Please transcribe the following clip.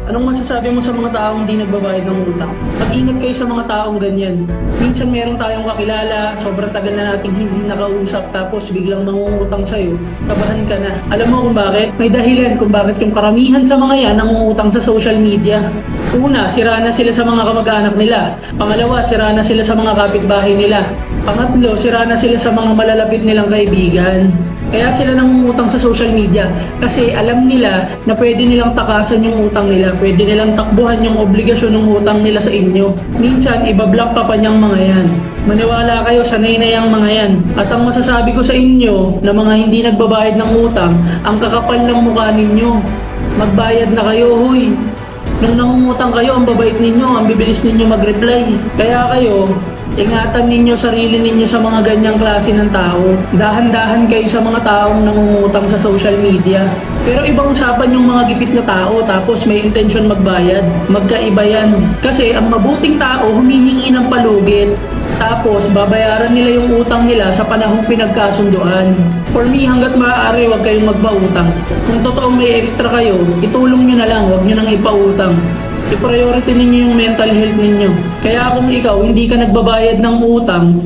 Anong masasabi mo sa mga taong di nagbabayad ng utang? Mag-ingat kayo sa mga taong ganyan. Minsan meron tayong kakilala, sobrang tagal na nating hindi nakausap, tapos biglang mangungutang sa'yo, kabahan ka na. Alam mo kung bakit? May dahilan kung bakit yung karamihan sa mga yan nangungutang sa social media. Una, sira na sila sa mga kamag-anak nila. Pangalawa, sira na sila sa mga kapitbahay nila. Pangatlo, sira na sila sa mga malalapit nilang kaibigan. Kaya sila nangungutang sa social media kasi alam nila na pwede nilang takasan yung utang nila, pwede nilang takbuhan yung obligasyon ng utang nila sa inyo. Minsan, ibablock pa niyang mga yan. Maniwala kayo, sanay na yung mga yan. At ang masasabi ko sa inyo na mga hindi nagbabayad ng utang, ang kakapal ng mukha ninyo. Magbayad na kayo, huy. Nung nangungutang kayo, ang babait ninyo, ang bibilis ninyo mag-reply. Kaya kayo, ingatan ninyo sarili ninyo sa mga ganyang klase ng tao. Dahan-dahan kayo sa mga taong nangungutang sa social media. Pero ibang usapan yung mga gipit na tao tapos may intention magbayad. Magkaiba yan. Kasi ang mabuting tao humihingi ng palugit. Tapos babayaran nila yung utang nila sa panahong pinagkasunduan. For me, hanggat maaari, huwag kayong magpautang. Kung totoong may extra kayo, itulong nyo na lang, huwag nyo nang ipautang. I-priority ninyo yung mental health ninyo. Kaya kung ikaw hindi ka nagbabayad ng utang,